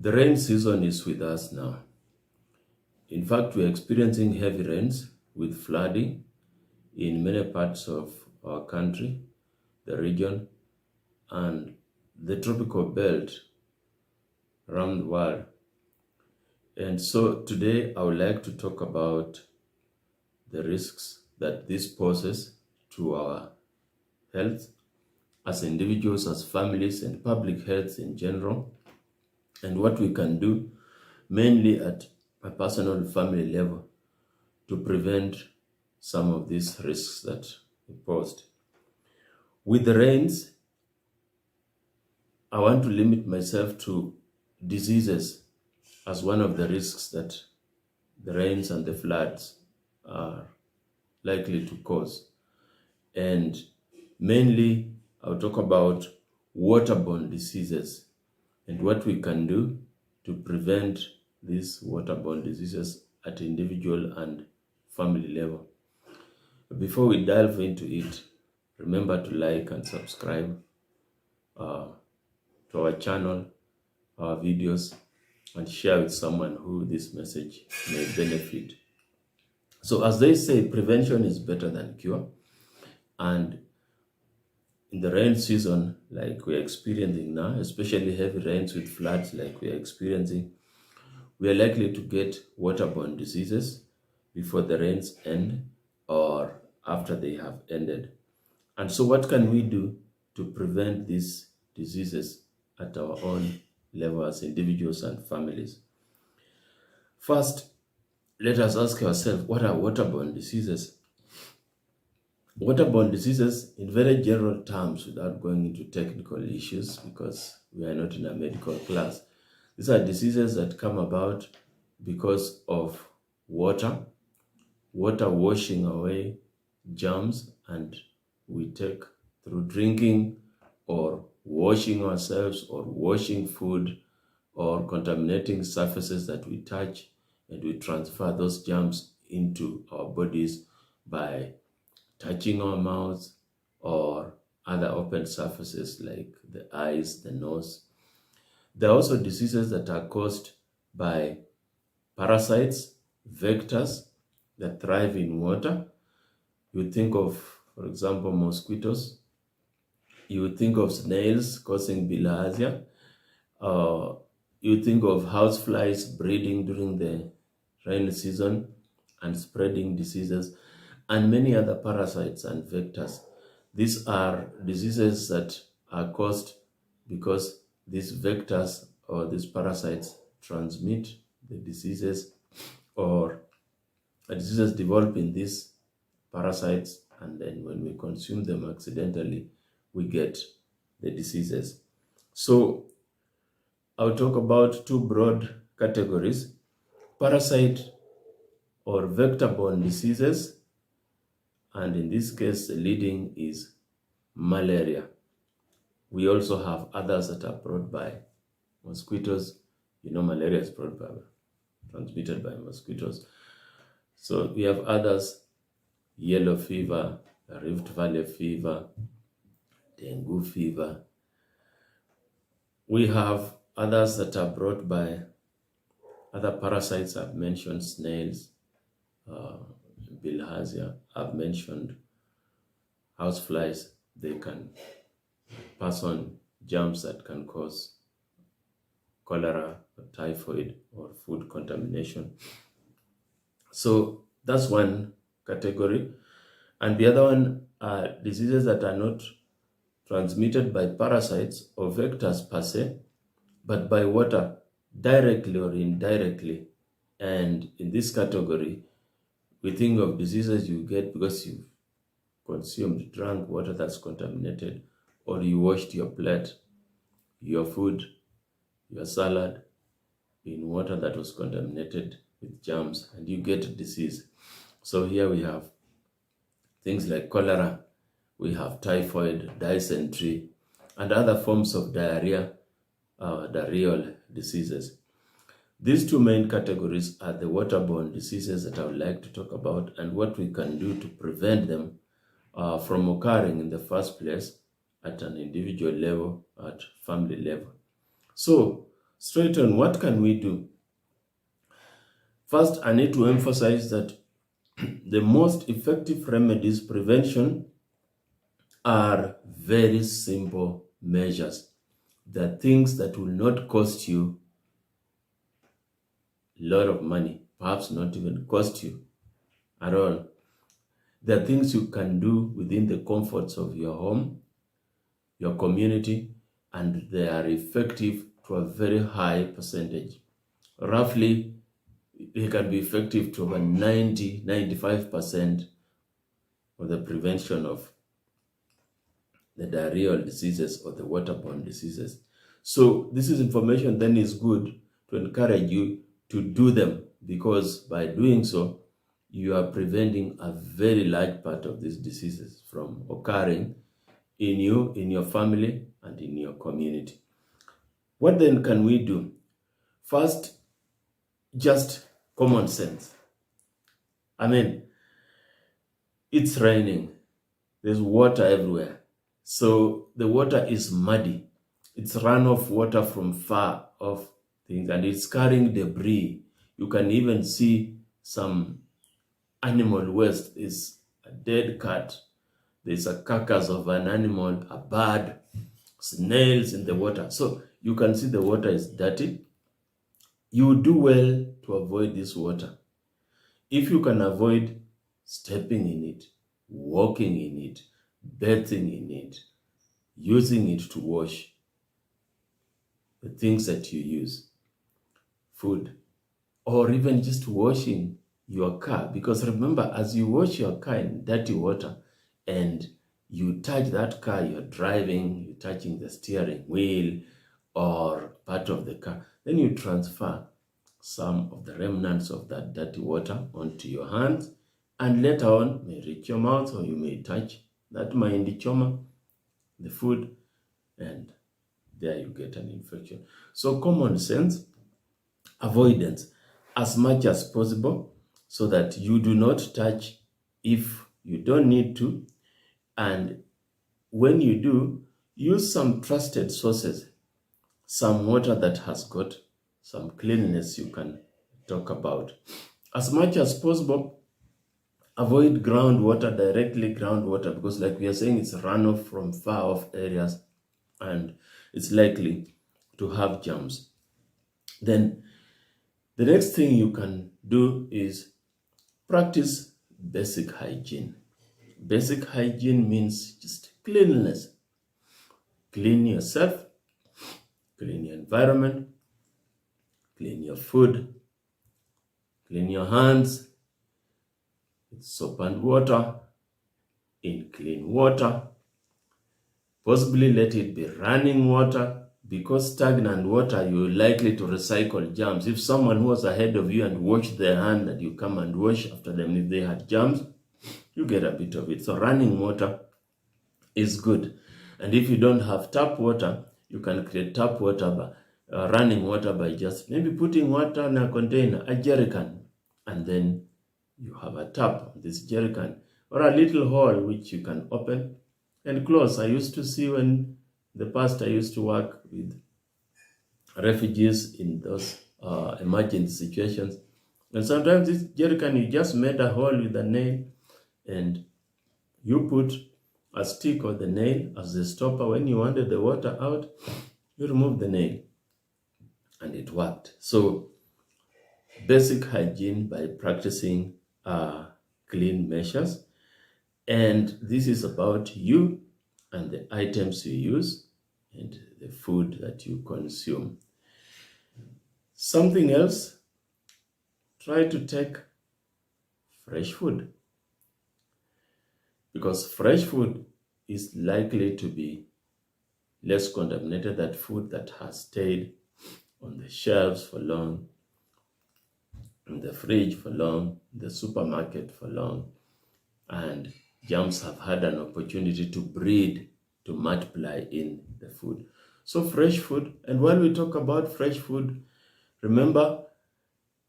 The rain season is with us now. In fact, we're experiencing heavy rains with flooding in many parts of our country, the region, and the tropical belt around the world. And so today I would like to talk about the risks that this poses to our health as individuals, as families, and public health in general, and what we can do mainly at a personal family level to prevent some of these risks that we posed. With the rains, I want to limit myself to diseases as one of the risks that the rains and the floods are likely to cause. And mainly, I'll talk about water-borne diseases and what we can do to prevent these water-borne diseases at individual and family level. Before we delve into it, remember to like and subscribe to our channel, our videos, and share with someone who this message may benefit. So as they say, prevention is better than cure. And in the rain season, like we're experiencing now, especially heavy rains with floods like we're experiencing, we are likely to get waterborne diseases before the rains end or after they have ended. And so what can we do to prevent these diseases at our own level as individuals and families? First, let us ask ourselves, what are waterborne diseases? Waterborne diseases, in very general terms, without going into technical issues, because we are not in a medical class, these are diseases that come about because of water washing away germs, and we take through drinking or washing ourselves or washing food or contaminating surfaces that we touch, and we transfer those germs into our bodies by touching our mouths or other open surfaces like the eyes, the nose. There are also diseases that are caused by parasites, vectors that thrive in water. You think of, for example, mosquitoes. You would think of snails causing bilharzia. You think of houseflies breeding during the rainy season and spreading diseases, and many other parasites and vectors. These are diseases that are caused because these vectors or these parasites transmit the diseases, or diseases develop in these parasites, and then when we consume them accidentally, we get the diseases. So I'll talk about two broad categories: parasite or vector-borne diseases, and in this case, the leading is malaria. We also have others that are brought by mosquitoes. You know, malaria is transmitted by mosquitoes. So we have others: yellow fever, Rift Valley fever, dengue fever. We have others that are brought by other parasites. I've mentioned snails, bilharzia. I've mentioned houseflies. They can pass on germs that can cause cholera, or typhoid, or food contamination. So that's one category. And the other one are diseases that are not transmitted by parasites or vectors per se, but by water, directly or indirectly. And in this category, we think of diseases you get because you've drank water that's contaminated, or you washed your plate, your food, your salad in water that was contaminated with germs, and you get a disease. So here we have things like cholera, we have typhoid, dysentery, and other forms of diarrhea, diarrheal diseases. These two main categories are the waterborne diseases that I would like to talk about, and what we can do to prevent them from occurring in the first place at an individual level, at family level. So straight on, what can we do? First, I need to emphasize that the most effective remedies, prevention, are very simple measures. They're things that will not cost you a lot of money, perhaps not even cost you at all. There are things you can do within the comforts of your home, your community, and they are effective to a very high percentage. Roughly, they can be effective to about 90-95% of the prevention of the diarrheal diseases or the waterborne diseases. So this is information then is good to encourage you to do them, because by doing so, you are preventing a very large part of these diseases from occurring in you, in your family, and in your community. What then can we do? First, just common sense. I mean, it's raining. There's water everywhere. So the water is muddy. It's runoff water from far off things, and it's carrying debris. You can even see some animal waste. There's a dead cat. There's a carcass of an animal, a bird, snails in the water. So you can see the water is dirty. You do well to avoid this water. If you can avoid stepping in it, walking in it, bathing in it, using it to wash the things that you use, food, or even just washing your car. Because remember, as you wash your car in dirty water and you touch that car, you're driving, you're touching the steering wheel or part of the car, then you transfer some of the remnants of that dirty water onto your hands, and later on may reach your mouth, or you may touch that mahindi choma, the food, and there you get an infection. So common sense, avoidance as much as possible, so that you do not touch if you don't need to. And when you do, use some trusted sources, some water that has got some cleanliness you can talk about. As much as possible, avoid groundwater, directly groundwater, because like we are saying, it's runoff from far off areas and it's likely to have germs. Then the next thing you can do is practice basic hygiene. Basic hygiene means just cleanliness. Clean yourself, clean your environment, clean your food, clean your hands with soap and water, in clean water. Possibly let it be running water, because stagnant water, you're likely to recycle germs. If someone who was ahead of you and washed their hand and you come and wash after them, if they had germs, you get a bit of it. So running water is good. And if you don't have tap water, you can create tap water by running water by just maybe putting water in a container, a jerrycan, and then you have a tap on this jerrycan, or a little hole which you can open and close. I used to see when the past I used to work with refugees in those emergency situations. And sometimes this jerrycan, you just made a hole with a nail and you put a stick or the nail as the stopper. When you wanted the water out, you remove the nail, and it worked. So basic hygiene by practicing clean measures. And this is about you and the items you use and the food that you consume. Something else, try to take fresh food, because fresh food is likely to be less contaminated than food that has stayed on the shelves for long, in the fridge for long, in the supermarket for long, and germs have had an opportunity to breed, to multiply in the food. So fresh food, and when we talk about fresh food, remember,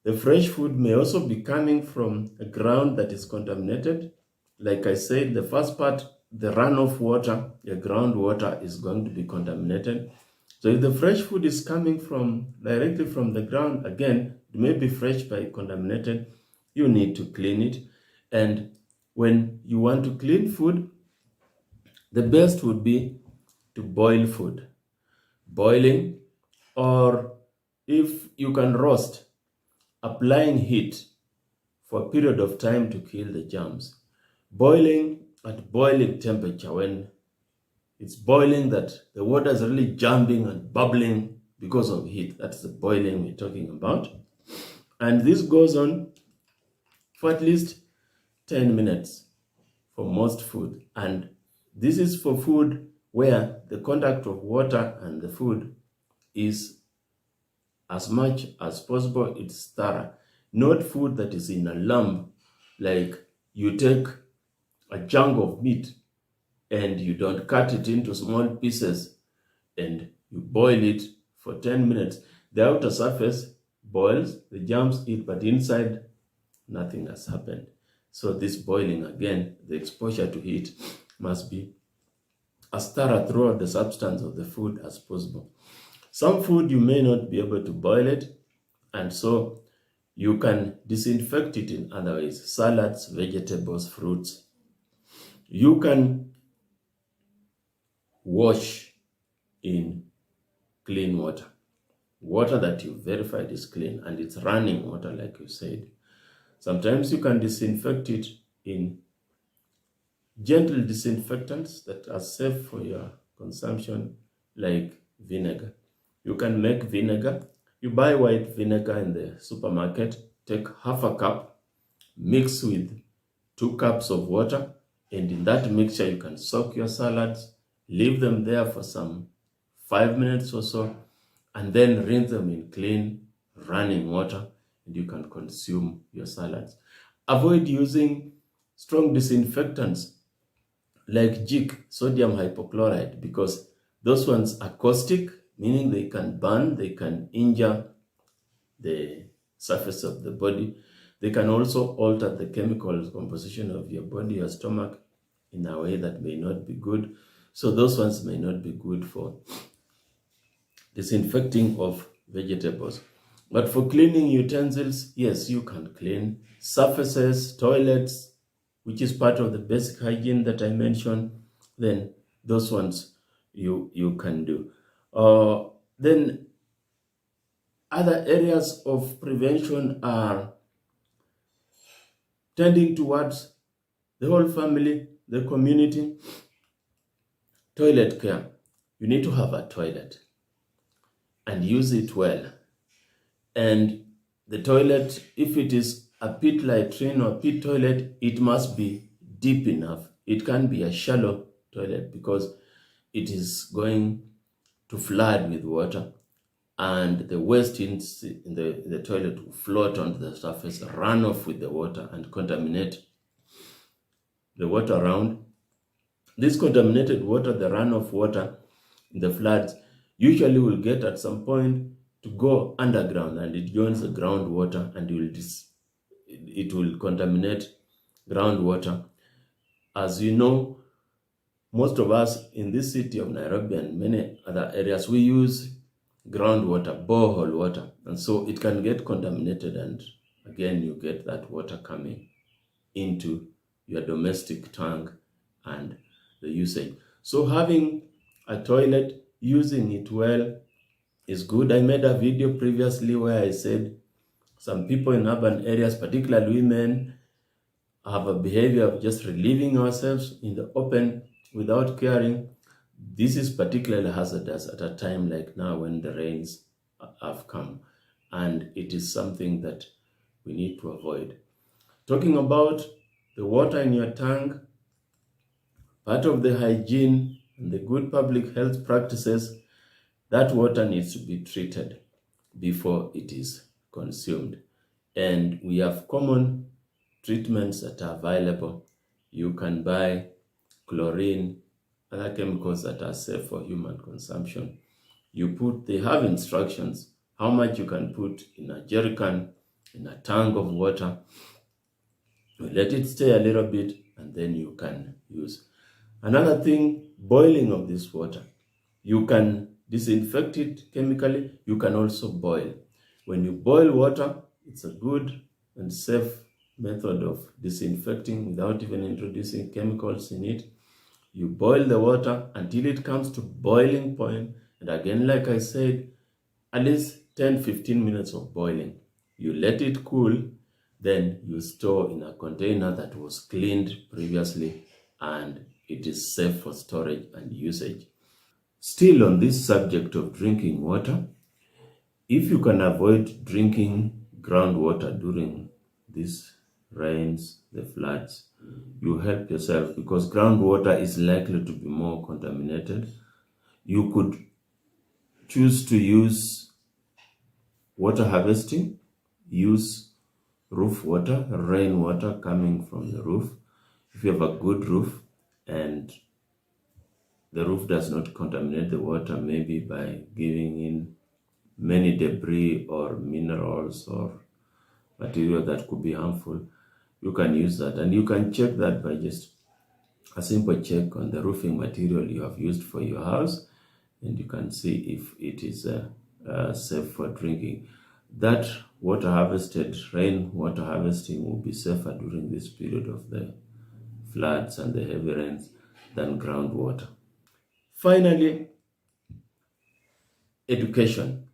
the fresh food may also be coming from a ground that is contaminated. Like I said, the first part, the runoff water, the groundwater is going to be contaminated. So if the fresh food is coming from directly from the ground, again, it may be fresh but contaminated. You need to clean it. And when you want to clean food, the best would be to boil food. Boiling, or if you can roast, applying heat for a period of time to kill the germs. Boiling at boiling temperature, when it's boiling that the water is really jumping and bubbling because of heat. That's the boiling we're talking about. And this goes on for at least 10 minutes for most food. And this is for food where the contact of water and the food is as much as possible, it's thorough. Not food that is in a lump, like you take a chunk of meat and you don't cut it into small pieces and you boil it for 10 minutes. The outer surface boils, the germs eat, but inside nothing has happened. So this boiling, again, the exposure to heat must be as thorough throughout the substance of the food as possible. Some food you may not be able to boil it, and so you can disinfect it in other ways. Salads, vegetables, fruits. You can wash in clean water. Water that you verified is clean and it's running water, like you said. Sometimes you can disinfect it in gentle disinfectants that are safe for your consumption, like vinegar. You can make vinegar. You buy white vinegar in the supermarket, take half a cup, mix with 2 cups of water, and in that mixture you can soak your salads, leave them there for some 5 minutes or so, and then rinse them in clean running water, and you can consume your salads. Avoid using strong disinfectants like jik, sodium hypochlorite, because those ones are caustic, meaning they can burn, they can injure the surface of the body. They can also alter the chemical composition of your body, your stomach, in a way that may not be good. So those ones may not be good for disinfecting of vegetables. But for cleaning utensils, yes, you can clean surfaces, toilets, which is part of the basic hygiene that I mentioned. Then those ones you can do. Then other areas of prevention are tending towards the whole family, the community. Toilet care. You need to have a toilet and use it well. And the toilet, if it is a pit latrine or pit toilet, it must be deep enough. It can't be a shallow toilet because it is going to flood with water, and the waste in the toilet will float onto the surface, run off with the water, and contaminate the water around. This contaminated water, the runoff water in the floods, usually will get at some point to go underground, and it joins the groundwater, and it will contaminate groundwater. As you know, most of us in this city of Nairobi and many other areas, we use groundwater, borehole water, and so it can get contaminated, and again you get that water coming into your domestic tank and the usage. So having a toilet, using it well, is good. I made a video previously where I said some people in urban areas, particularly women, have a behavior of just relieving ourselves in the open without caring. This is particularly hazardous at a time like now when the rains have come, and it is something that we need to avoid. Talking about the water in your tank, part of the hygiene and the good public health practices, that water needs to be treated before it is consumed. And we have common treatments that are available. You can buy chlorine, other chemicals that are safe for human consumption. They have instructions how much you can put in a jerrycan, in a tank of water. You let it stay a little bit, and then you can use. Another thing, boiling of this water. You can disinfect it chemically, you can also boil. When you boil water, it's a good and safe method of disinfecting without even introducing chemicals in it. You boil the water until it comes to boiling point, and again, like I said, at least 10-15 minutes of boiling. You let it cool, then you store in a container that was cleaned previously, and it is safe for storage and usage. Still on this subject of drinking water, if you can avoid drinking groundwater during these rains, the floods, you help yourself, because groundwater is likely to be more contaminated. You could choose to use water harvesting, use roof water, rainwater coming from the roof. If you have a good roof and the roof does not contaminate the water, maybe by giving in many debris or minerals or material that could be harmful, you can use that. And you can check that by just a simple check on the roofing material you have used for your house, and you can see if it is safe for drinking. That water harvested, rain water harvesting, will be safer during this period of the floods and the heavy rains than groundwater. Finally, education.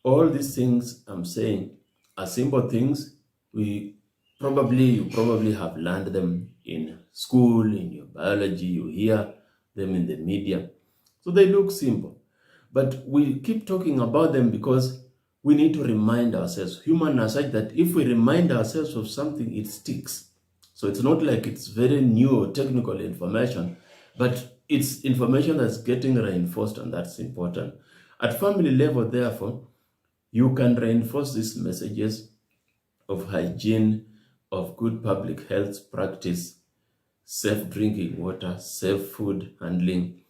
All these things I'm saying are simple things. You probably have learned them in school, in your biology, you hear them in the media. So they look simple. But we keep talking about them because we need to remind ourselves. Humans are such that if we remind ourselves of something, it sticks. So it's not like it's very new or technical information, but it's information that's getting reinforced, and that's important. At family level, therefore, you can reinforce these messages of hygiene, of good public health practice, safe drinking water, safe food handling,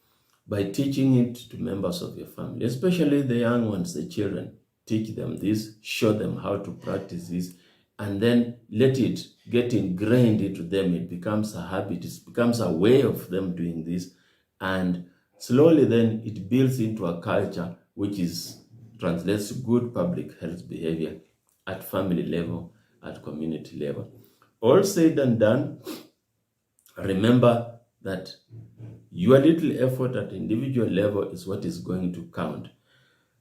by teaching it to members of your family, especially the young ones, the children. Teach them this, show them how to practice this, and then let it get ingrained into them. It becomes a habit, it becomes a way of them doing this, and slowly then it builds into a culture which translates to good public health behavior at family level, at community level. All said and done, remember that your little effort at individual level is what is going to count.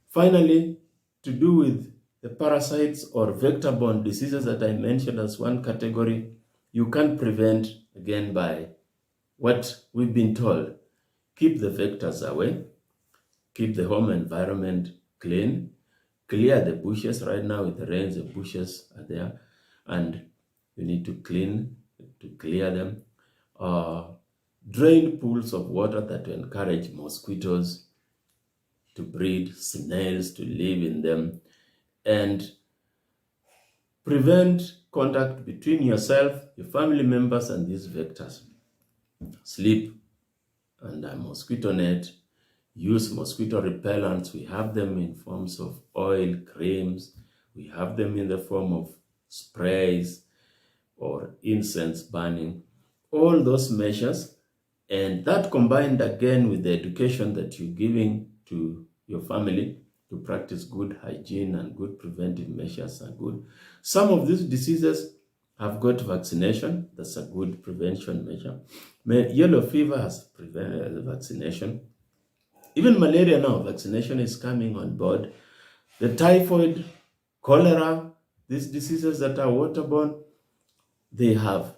Finally, to do with the parasites or vector-borne diseases that I mentioned as one category, you can prevent, again, by what we've been told. Keep the vectors away, keep the home environment clean, clear the bushes. Right now with the rains, the bushes are there, and you need to clear them. Drain pools of water that encourage mosquitoes to breed, snails to live in them, and prevent contact between yourself, your family members, and these vectors. Sleep under a mosquito net. Use mosquito repellents. We have them in forms of oil, creams. We have them in the form of sprays or incense burning. All those measures, and that combined again with the education that you're giving to your family to practice good hygiene and good preventive measures are good. Some of these diseases have got vaccination. That's a good prevention measure. Yellow fever has vaccination. Even malaria now, vaccination is coming on board. The typhoid, cholera, these diseases that are waterborne, they have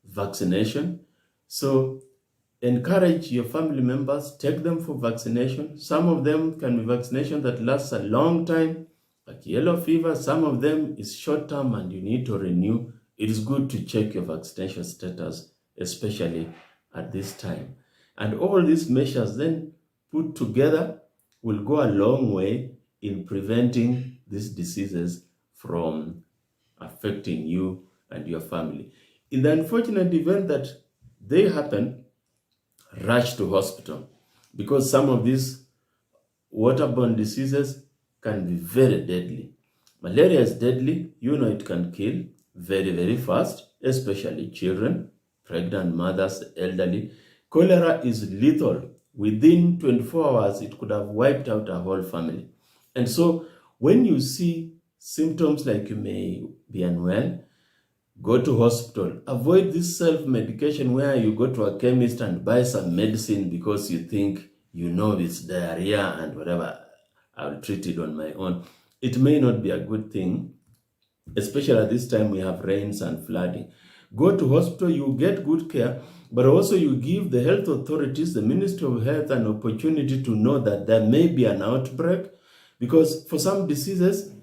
vaccination. So encourage your family members, take them for vaccination. Some of them can be vaccination that lasts a long time, like yellow fever. Some of them is short term and you need to renew. It is good to check your vaccination status, especially at this time. And all these measures then put together will go a long way in preventing these diseases from affecting you and your family. In the unfortunate event that they happen, rush to hospital, because some of these waterborne diseases can be very deadly. Malaria is deadly. It can kill very, very fast, especially children, pregnant mothers, elderly. Cholera is lethal. within 24 hours, it could have wiped out a whole family. And so when you see symptoms like you may be unwell, go to hospital. Avoid this self-medication where you go to a chemist and buy some medicine because you think you know it's diarrhea and whatever, I'll treat it on my own. It may not be a good thing, especially at this time we have rains and flooding. Go to hospital, you get good care, but also you give the health authorities, the Ministry of Health, an opportunity to know that there may be an outbreak, because for some diseases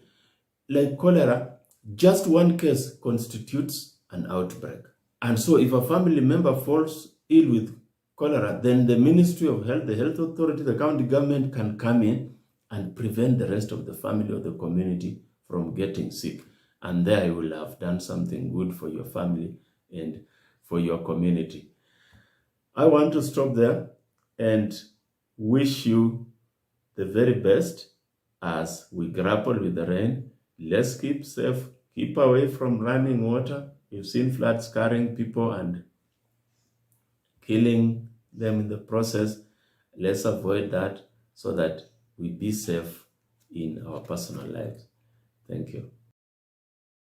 like cholera, just one case constitutes an outbreak. And so if a family member falls ill with cholera, then the Ministry of Health, the health authority, the county government can come in and prevent the rest of the family or the community from getting sick. And there you will have done something good for your family and for your community. I want to stop there and wish you the very best as we grapple with the rain. Let's keep safe, keep away from running water. You've seen floods carrying people and killing them in the process. Let's avoid that so that we be safe in our personal lives. Thank you.